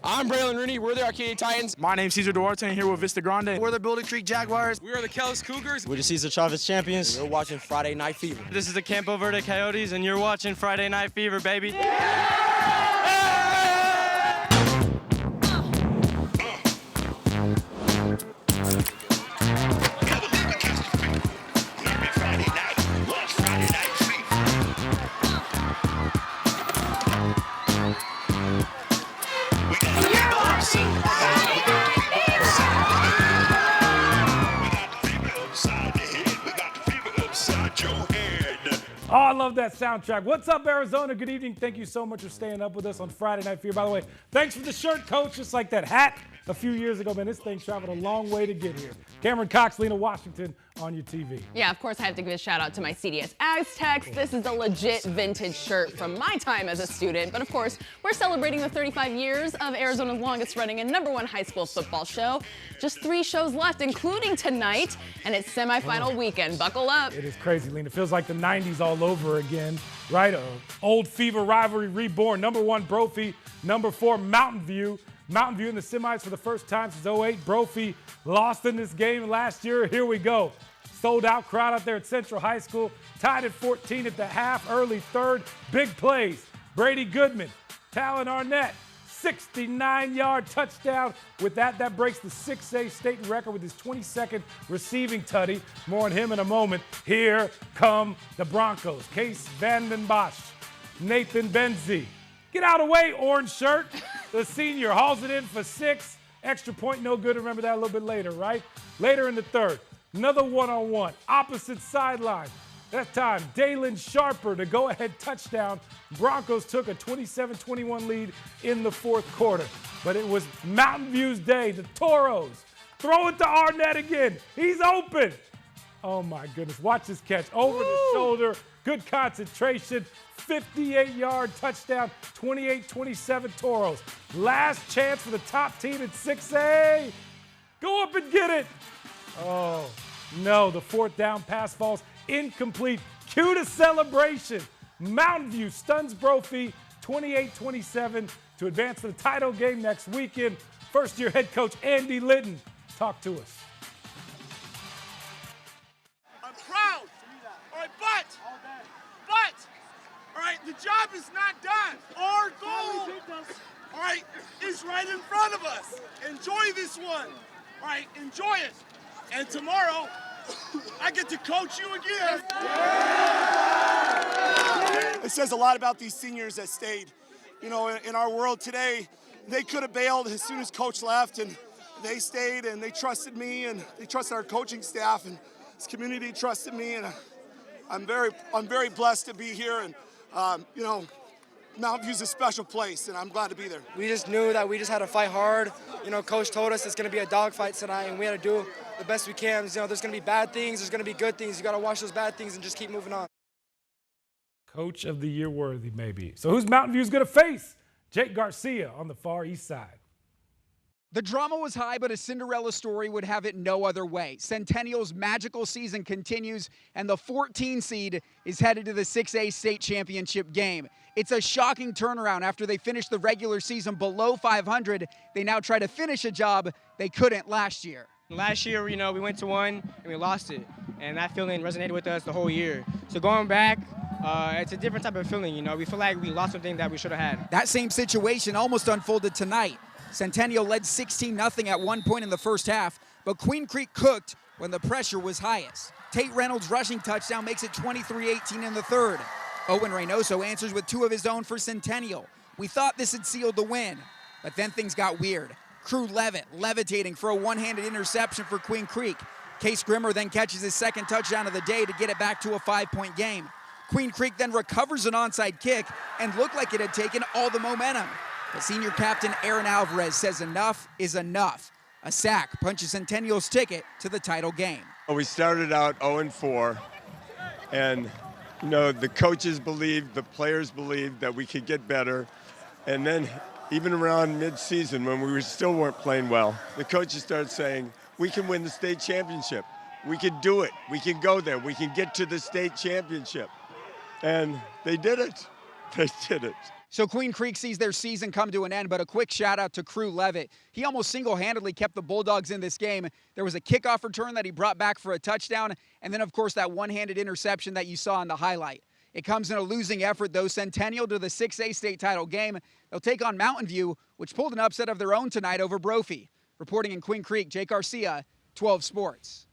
I'm Braylon Rooney. We're the Arcadia Titans. My name's Cesar Duarte, and here with Vista Grande. We're the Building Creek Jaguars. We are the Kellis Cougars. We're the Cesar Chavez champions. You're watching Friday Night Fever. This is the Campo Verde Coyotes, and you're watching Friday Night Fever, baby. Yeah! Oh, I love that soundtrack. What's up, Arizona? Good evening. Thank you so much for staying up with us on Friday Night Fever. By the way, thanks for the shirt, Coach. Just like that hat a few years ago, man, this thing traveled a long way to get here. Cameron Cox, Lena Washington on your TV. Yeah, of course, I have to give a shout out to my CDS Aztecs. This is a legit vintage shirt from my time as a student. But of course, we're celebrating the 35 years of Arizona's longest running and #1 high school football show. Just 3 shows left, including tonight, and it's semifinal weekend. Buckle up. It is crazy, Lena. It feels like the 90s all over again, right? Old Fever rivalry reborn. #1 Brophy, #4 Mountain View. Mountain View in the semis for the first time since 08. Brophy lost in this game last year. Here we go. Sold out crowd out there at Central High School. Tied at 14 at the half, early third. Big plays. Brady Goodman, Talon Arnett, 69-yard touchdown. With that breaks the 6A state record with his 22nd receiving tutty. More on him in a moment. Here come the Broncos. Case Vanden Bosch, Nathan Benzie. Get out of the way, orange shirt. The senior hauls it in for 6. Extra point, no good. Remember that a little bit later, right? Later in the third, another one-on-one, opposite sideline. That time, Dalen Sharper, the go-ahead touchdown. Broncos took a 27-21 lead in the fourth quarter. But it was Mountain View's day. The Toros throw it to Arnett again. He's open. Oh, my goodness. Watch this catch. Over the shoulder. Good concentration. 58-yard touchdown. 28-27 Toros. Last chance for the top team at 6A. Go up and get it. Oh, no. The fourth down pass falls incomplete. Cue to celebration. Mountain View stuns Brophy 28-27 to advance to the title game next weekend. First-year head coach Andy Litton, talk to us. I'm proud. All right, but, all right, the job is not done. Our goal, all right, is right in front of us. Enjoy this one. All right, enjoy it. And tomorrow, I get to coach you again. It says a lot about these seniors that stayed. You know, in our world today, they could have bailed as soon as coach left, and they stayed, and they trusted me, and they trusted our coaching staff, and this community trusted me, and I'm very blessed to be here, and you know, Mountain View's a special place, and I'm glad to be there. We just knew that we just had to fight hard. You know, Coach told us it's going to be a dogfight tonight, and we had to do the best we can. You know, there's going to be bad things, there's going to be good things. You got to watch those bad things and just keep moving on. Coach of the Year worthy, maybe. So who's Mountain View's going to face? Jake Garcia on the far east side. The drama was high, but a Cinderella story would have it no other way. Centennial's magical season continues, and the 14 seed is headed to the 6A state championship game. It's a shocking turnaround after they finished the regular season below 500. They now try to finish a job they couldn't last year. Last year, you know, we went to 1 and we lost it, and that feeling resonated with us the whole year. So going back, it's a different type of feeling, you know. We feel like we lost something that we should have had. That same situation almost unfolded tonight. Centennial led 16-0 at one point in the first half, but Queen Creek cooked when the pressure was highest. Tate Reynolds' rushing touchdown makes it 23-18 in the third. Owen Reynoso answers with 2 of his own for Centennial. We thought this had sealed the win, but then things got weird. Crew Levitt levitating for a one-handed interception for Queen Creek. Case Grimmer then catches his second touchdown of the day to get it back to a 5-point game. Queen Creek then recovers an onside kick and looked like it had taken all the momentum. But senior captain Aaron Alvarez says enough is enough. A sack punches Centennial's ticket to the title game. We started out 0-4, and you know, the coaches believed, the players believed that we could get better. And then even around mid-season when we still weren't playing well, the coaches started saying, we can win the state championship. We can do it. We can go there. We can get to the state championship. And they did it. They did it. So Queen Creek sees their season come to an end, but a quick shout out to Crew Levitt. He almost single-handedly kept the Bulldogs in this game. There was a kickoff return that he brought back for a touchdown, and then, of course, that one-handed interception that you saw in the highlight. It comes in a losing effort, though. Centennial to the 6A state title game. They'll take on Mountain View, which pulled an upset of their own tonight over Brophy. Reporting in Queen Creek, Jake Garcia, 12 Sports.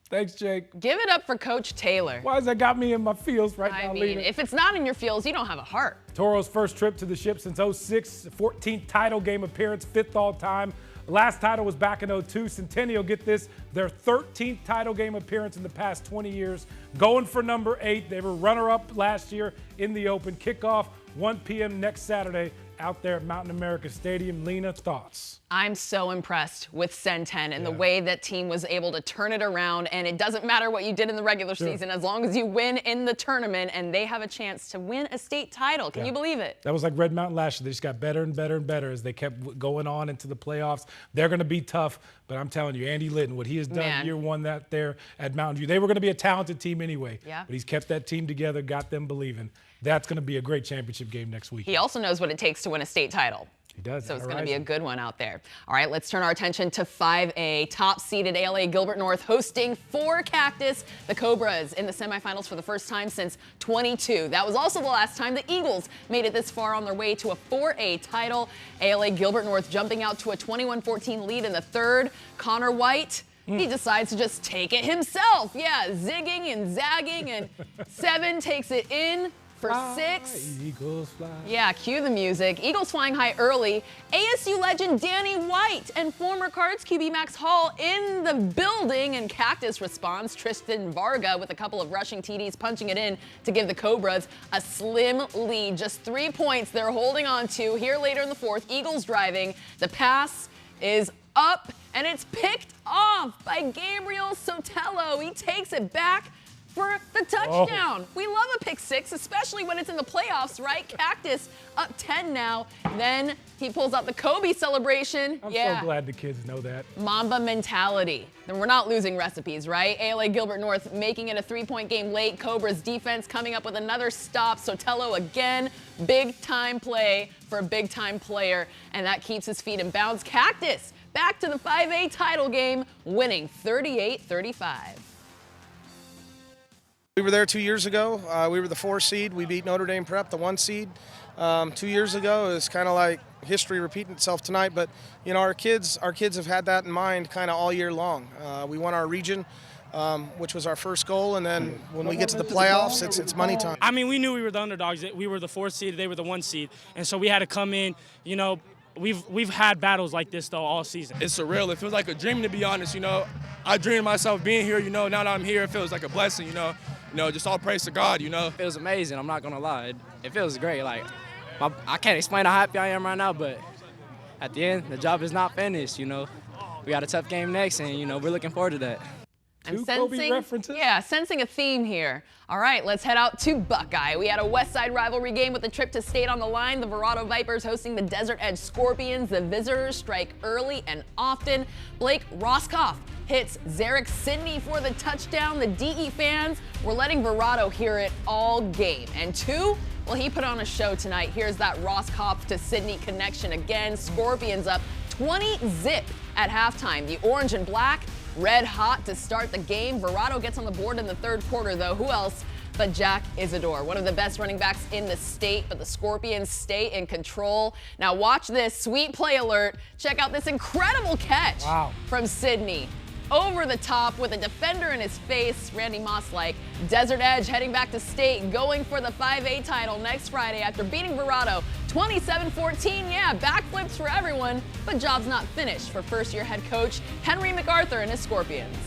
Thanks, Jake. Give it up for Coach Taylor. Why has that got me in my feels right now, I mean, Lena? if it's not in your feels, you don't have a heart. Toro's first trip to the ship since 06, 14th title game appearance, 5th all time. Last title was back in 02. Centennial, get this, their 13th title game appearance in the past 20 years. Going for number 8. They were runner-up last year in the Open. Kickoff 1 p.m. next Saturday out there at Mountain America Stadium. Lena, thoughts? I'm so impressed with Centen and the way that team was able to turn it around. And it doesn't matter what you did in the regular season, as long as you win in the tournament and they have a chance to win a state title. Can you believe it? That was like Red Mountain last year. They just got better and better and better as they kept going on into the playoffs. They're going to be tough, but I'm telling you, Andy Litton, what he has done year one that there at Mountain View, they were going to be a talented team anyway. Yeah. But he's kept that team together, got them believing. That's going to be a great championship game next week. He also knows what it takes to win a state title. He does. So it's going to be a good one out there. All right, let's turn our attention to 5A. Top-seeded ALA Gilbert North hosting for Cactus, the Cobras, in the semifinals for the first time since 22. That was also the last time the Eagles made it this far on their way to a 4A title. ALA Gilbert North jumping out to a 21-14 lead in the third. Connor White, he decides to just take it himself. Yeah, zigging and zagging, and 7 takes it in for 6. Eagles fly. Yeah, cue the music. Eagles flying high early. ASU legend Danny White and former Cards QB Max Hall in the building, and Cactus responds. Tristan Varga with a couple of rushing TDs punching it in to give the Cobras a slim lead. Just 3 points they're holding on to here later in the fourth. Eagles driving. The pass is up, and it's picked off by Gabriel Sotelo. He takes it back for the touchdown. We love a pick 6, especially when it's in the playoffs, right? Cactus up 10 now. Then he pulls out the Kobe celebration. I'm so glad the kids know that. Mamba mentality. Then we're not losing recipes, right? ALA Gilbert North making it a 3-point game late. Cobras defense coming up with another stop. Sotelo again, big time play for a big time player, and that keeps his feet in bounds. Cactus back to the 5A title game, winning 38-35. We were there 2 years ago. We were the 4 seed. We beat Notre Dame Prep, the 1 seed. 2 years ago. It's kind of like history repeating itself tonight. But you know, our kids have had that in mind kind of all year long. We won our region, which was our first goal, and then when we get to the playoffs, it's money time. I mean, we knew we were the underdogs. We were the 4th seed. They were the 1 seed, and so we had to come in. You know, we've had battles like this though all season. It's surreal. It feels like a dream, to be honest. You know, I dreamed myself being here. You know, now that I'm here, it feels like a blessing. You know, just all praise to God. You know, it feels amazing. I'm not gonna lie. It feels great. Like I can't explain how happy I am right now, but at the end, the job is not finished. You know, we got a tough game next, and you know we're looking forward to that. I'm sensing a theme here. All right, let's head out to Buckeye. We had a West Side rivalry game with a trip to state on the line. The Verrado Vipers hosting the Desert Edge Scorpions. The visitors strike early and often. Blake Roscoff hits Zarek Sidney for the touchdown. The DE fans were letting Verrado hear it all game. And 2, well, he put on a show tonight. Here's that Roscoff to Sidney connection again. Scorpions up 20-zip at halftime. The orange and black red hot to start the game. Verrado gets on the board in the third quarter, though. Who else but Jack Isidore, one of the best running backs in the state, but the Scorpions stay in control. Now watch this, sweet play alert. Check out this incredible catch from Sidney. Over the top with a defender in his face, Randy Moss-like. Desert Edge heading back to state, going for the 5A title next Friday after beating Verrado 27-14. Yeah, backflips for everyone, but job's not finished for first-year head coach Henry MacArthur and his Scorpions.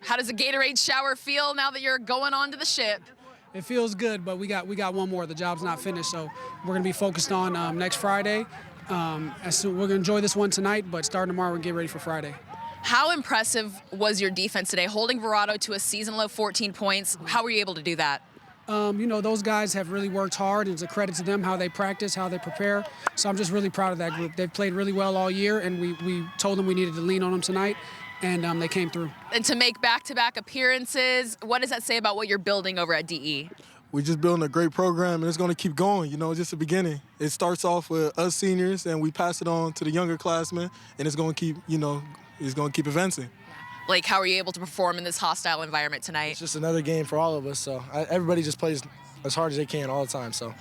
How does a Gatorade shower feel now that you're going on to the ship? It feels good, but we got one more. The job's not finished, so we're going to be focused on next Friday. We're going to enjoy this one tonight, but starting tomorrow, we'll get ready for Friday. How impressive was your defense today, holding Verrado to a season-low 14 points? How were you able to do that? You know, those guys have really worked hard, and it's a credit to them how they practice, how they prepare. So I'm just really proud of that group. They've played really well all year, and we told them we needed to lean on them tonight, and they came through. And to make back-to-back appearances, what does that say about what you're building over at DE? we're just building a great program, and it's going to keep going. Just the beginning. It starts off with us seniors, and we pass it on to the younger classmen, and it's going to keep, it's going to keep advancing. Blake, how were you able to perform in this hostile environment tonight? It's just another game for all of us, so everybody just plays as hard as they can all the time. So.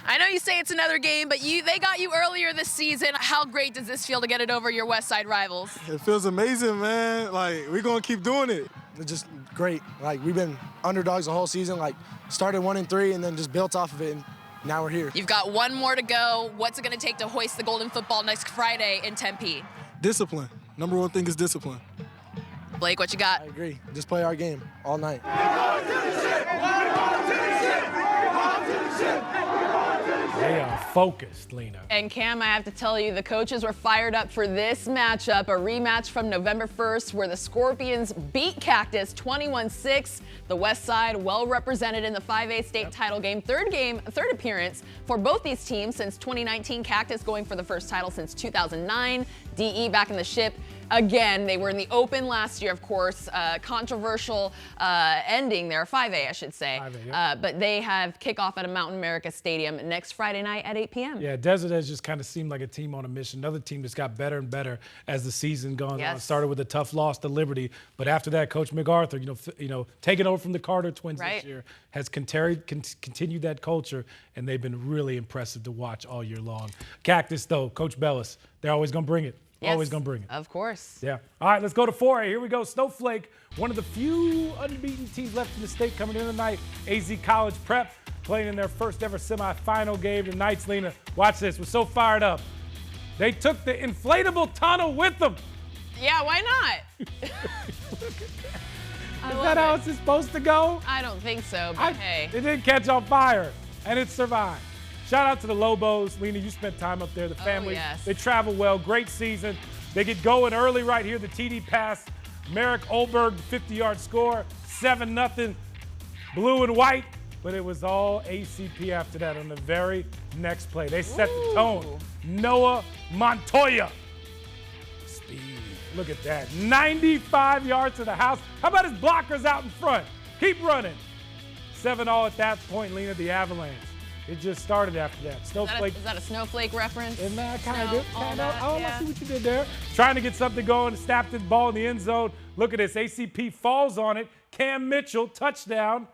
I know you say it's another game, but they got you earlier this season. How great does this feel to get it over your West Side rivals? It feels amazing, man. We're going to keep doing it. It's just great. We've been underdogs the whole season. Started 1-3 and then just built off of it, and now we're here. You've got one more to go. What's it going to take to hoist the golden football next Friday in Tempe? Discipline. Number one thing is discipline. Blake, what you got? I agree. Just play our game all night. They are focused, Lena. And Cam, I have to tell you, the coaches were fired up for this matchup, a rematch from November 1st where the Scorpions beat Cactus 21-6. The West Side well represented in the 5A state title game. Third appearance for both these teams since 2019. Cactus going for the first title since 2009. DE back in the ship. Again, they were in the Open last year, of course. Controversial ending there, 5A, I should say. 5A, yeah. But they have kickoff at a Mountain America Stadium next Friday night at 8 p.m. Yeah, Desert Edge just kind of seemed like a team on a mission. Another team that's got better and better as the season gone on. Started with a tough loss to Liberty, but after that, Coach MacArthur, taking over from the Carter twins this year, has continued that culture, and they've been really impressive to watch all year long. Cactus, though, Coach Bellis, they're always going to bring it. Yes, always going to bring it. Of course. Yeah. All right, let's go to 4A. Here we go. Snowflake, one of the few unbeaten teams left in the state coming in tonight. AZ College Prep playing in their first ever semifinal game tonight. Lena, watch this. We're so fired up. They took the inflatable tunnel with them. Yeah, why not? Is that how it's supposed to go? I don't think so, but hey. It didn't catch on fire, and it survived. Shout out to the Lobos. Lena, you spent time up there. The family, they travel well. Great season. They get going early right here. The TD pass. Merrick Olberg, 50-yard score. 7-0. Blue and white. But it was all ACP after that on the very next play. They set the tone. Noah Montoya. Speed. Look at that. 95 yards to the house. How about his blockers out in front? Keep running. 7-all at that point, Lena, the Avalanche. It just started after that. Snowflake. Is that a snowflake reference? And kind No, of. yeah. I see what you did there. Trying to get something going. Snapped the ball in the end zone. Look at this. ACP falls on it. Cam Mitchell, touchdown.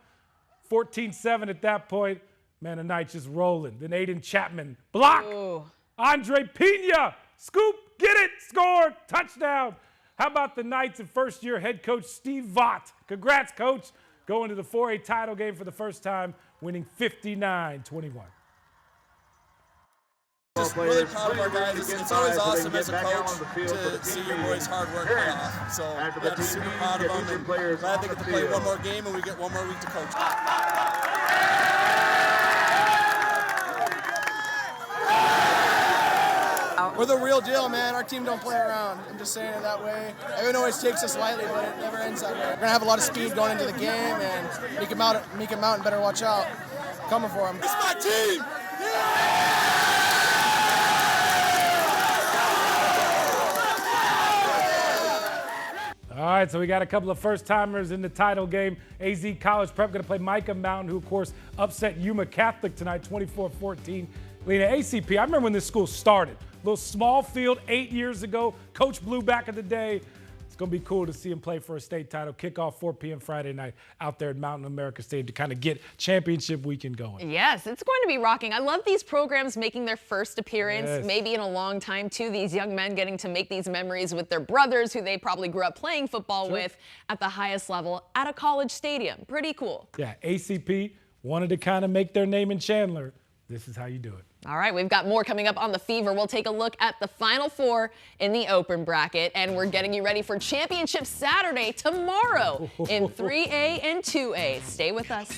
14-7 at that point. Man, the night just rolling. Then Aiden Chapman, block. Ooh. Andre Pena, scoop, get it, score, touchdown. How about the Knights and first-year head coach Steve Vaught? Congrats, coach. Going to the 4A title game for the first time, winning 59-21. Just really proud of our guys. It's always awesome as a coach to see your boys' hard work pay off. So yeah, I'm super proud of them, and glad they get to play one more game and we get one more week to coach. We're the real deal, man. Our team don't play around. I'm just saying it that way. Everyone always takes us lightly, but it never ends that way. We're gonna have a lot of speed going into the game, and Mika Mountain better watch out. Coming for him. It's my team! All right, so we got a couple of first-timers in the title game. AZ College Prep going to play Micah Mountain, who, of course, upset Yuma Catholic tonight, 24-14. Lena, ACP, I remember when this school started. A little small field 8 years ago. Coach Blue back in the day. It's going to be cool to see him play for a state title. Kickoff 4 p.m. Friday night out there at Mountain America Stadium to kind of get championship weekend going. Yes, it's going to be rocking. I love these programs making their first appearance, maybe in a long time, too. These young men getting to make these memories with their brothers who they probably grew up playing football with at the highest level at a college stadium. Pretty cool. Yeah, ACP wanted to kind of make their name in Chandler. This is how you do it. All right, we've got more coming up on The Fever. We'll take a look at the Final Four in the open bracket, and we're getting you ready for Championship Saturday tomorrow in 3A and 2A. Stay with us.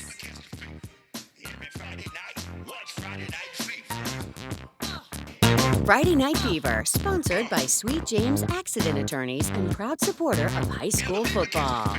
Friday Night Fever, sponsored by Sweet James Accident Attorneys and proud supporter of high school football.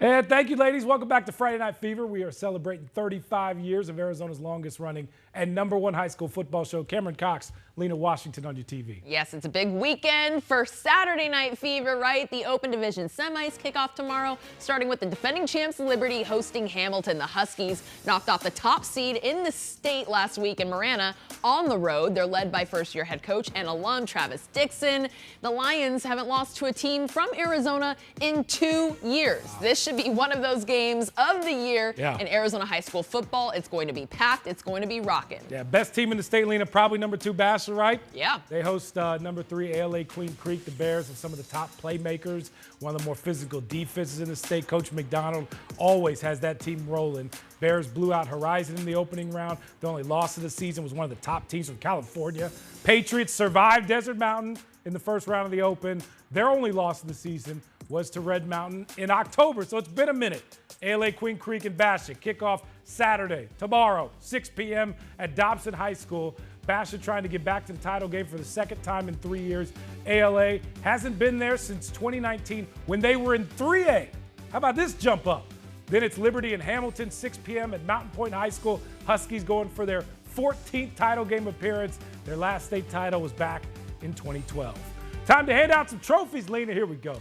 And thank you, ladies. Welcome back to Friday Night Fever. We are celebrating 35 years of Arizona's longest running and #1 high school football show. Cameron Cox, Lena Washington on your TV. Yes, it's a big weekend for Saturday Night Fever, right? The Open Division semis kick off tomorrow, starting with the defending champs Liberty hosting Hamilton. The Huskies knocked off the top seed in the state last week in Marana on the road. They're led by first-year head coach and alum Travis Dixon. The Lions haven't lost to a team from Arizona in 2 years. This should be one of those games of the year in Arizona high school football. It's going to be packed. It's going to be rocking. Yeah, best team in the state, Lena, probably #2 Basel, right? Yeah. They host #3 ALA Queen Creek. The Bears have some of the top playmakers, one of the more physical defenses in the state. Coach McDonald always has that team rolling. Bears blew out Horizon in the opening round. The only loss of the season was one of the top teams from California. Patriots survived Desert Mountain in the first round of the Open. Their only loss of the season was to Red Mountain in October, so it's been a minute. ALA Queen Creek and Bassett kickoff Saturday, tomorrow, 6 p.m. at Dobson High School. Bassett trying to get back to the title game for the second time in 3 years. ALA hasn't been there since 2019 when they were in 3A. How about this jump up? Then it's Liberty and Hamilton, 6 p.m. at Mountain Point High School. Huskies going for their 14th title game appearance. Their last state title was back in 2012. Time to hand out some trophies, Lena. Here we go.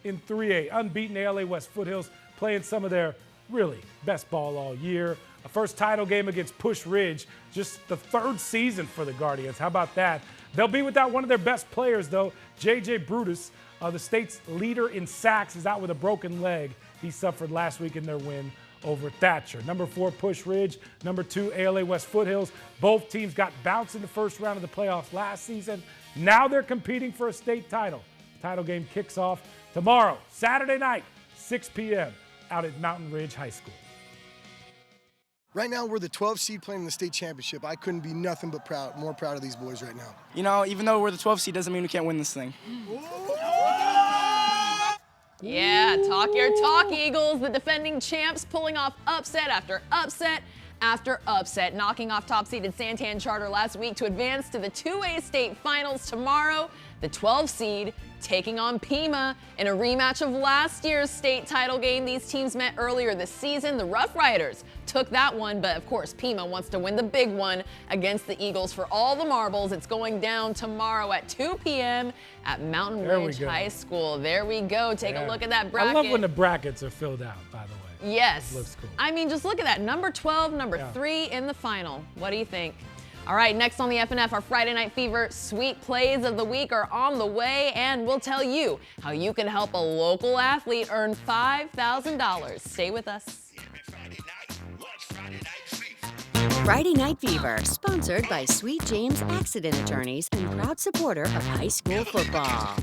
In 3A, unbeaten ALA West Foothills playing some of their really best ball all year. A first title game against Push Ridge, just the 3rd season for the Guardians. How about that? They'll be without one of their best players, though. J.J. Brutus, the state's leader in sacks, is out with a broken leg. He suffered last week in their win over Thatcher. #4, Push Ridge. #2, ALA West Foothills. Both teams got bounced in the first round of the playoffs last season. Now they're competing for a state title. Title game kicks off tomorrow, Saturday night, 6 p.m. out at Mountain Ridge High School. Right now, we're the 12th seed playing in the state championship. I couldn't be nothing but more proud of these boys right now. You know, even though we're the 12th seed doesn't mean we can't win this thing. Yeah, talk your talk, Eagles. The defending champs pulling off upset after upset after upset, knocking off top-seeded Santan Charter last week to advance to the 2A state finals tomorrow. The 12 seed taking on Pima in a rematch of last year's state title game. These teams met earlier this season. The Rough Riders took that one, but of course Pima wants to win the big one against the Eagles for all the marbles. It's going down tomorrow at 2 p.m. at Mountain Ridge High School. There we go. Take a look at that bracket. I love when the brackets are filled out, by the way. Yes. It looks cool. I mean, just look at that. Number 12, number 3 in the final. What do you think? All right, next on the FNF, our Friday Night Fever Sweet Plays of the Week are on the way, and we'll tell you how you can help a local athlete earn $5,000. Stay with us. Friday Night Fever, sponsored by Sweet James Accident Attorneys and proud supporter of high school football.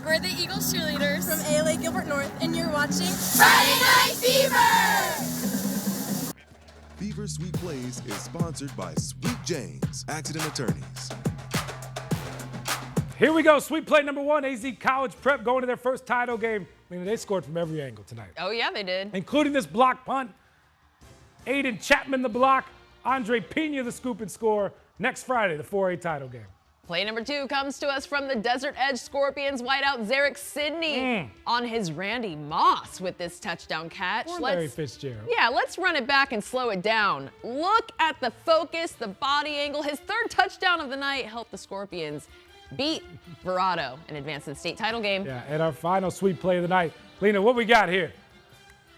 We're the Eagles cheerleaders from ALA Gilbert North, and you're watching Friday Night Fever! Fever Sweet Plays is sponsored by Sweet James Accident Attorneys. Here we go, sweet play number 1, AZ College Prep going to their first title game. I mean, they scored from every angle tonight. Oh, yeah, they did. Including this block punt. Aiden Chapman the block, Andre Pena the scoop and score. Next Friday, the 4A title game. Play number 2 comes to us from the Desert Edge Scorpions wideout Zarek Sidney on his Randy Moss with this touchdown catch. Or Larry Fitzgerald. Yeah, let's run it back and slow it down. Look at the focus, the body angle. His 3rd touchdown of the night helped the Scorpions beat Verado and advance to the state title game. Yeah, and our final sweet play of the night. Lena, what we got here?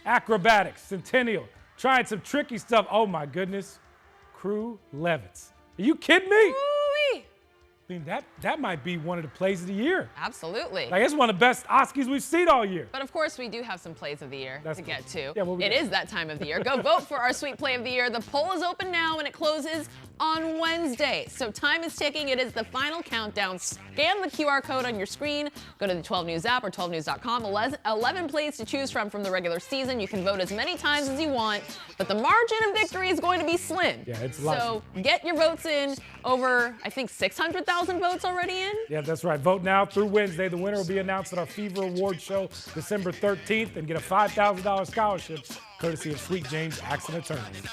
Acrobatics, Centennial, trying some tricky stuff. Oh my goodness, Crew Levitz. Are you kidding me? Ooh-wee. I mean, that might be one of the plays of the year. Absolutely. Like, it's one of the best Oskies we've seen all year. But of course, we do have some plays of the year to get to. Yeah, it is that time of the year. Go vote for our sweet play of the year. The poll is open now and it closes on Wednesday. So time is ticking. It is the final countdown. Scan the QR code on your screen. Go to the 12 News app or 12news.com. 11 plays to choose from the regular season. You can vote as many times as you want, but the margin of victory is going to be slim. Yeah, it's a lot. So get your votes in. Over, I think, 600,000 votes already in. Yeah, that's right. Vote now through Wednesday. The winner will be announced at our Fever Award Show December 13th and get a $5,000 scholarship courtesy of Sweet James Accident Attorneys.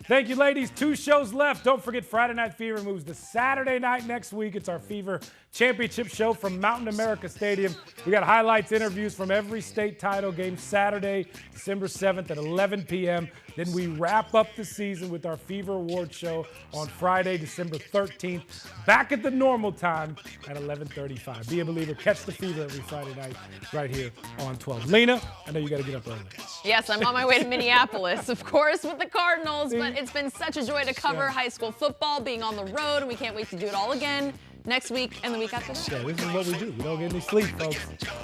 Thank you, ladies. 2 shows left. Don't forget Friday Night Fever moves to Saturday night next week. It's our Fever championship show from Mountain America Stadium. We got highlights, interviews from every state title game Saturday, December 7th at 11 p.m. Then we wrap up the season with our Fever Award show on Friday, December 13th, back at the normal time at 11:35. Be a believer. Catch the Fever every Friday night right here on 12. Lena, I know you got to get up early. Yes, I'm on my way to Minneapolis, of course, with the Cardinals, but it's been such a joy to cover high school football, being on the road, and we can't wait to do it all again next week and the week after that. Yeah, this is what we do. We don't get any sleep, folks.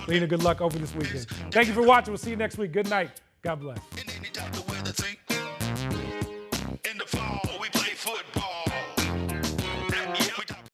Lena, good luck over this weekend. Thank you for watching. We'll see you next week. Good night. God bless.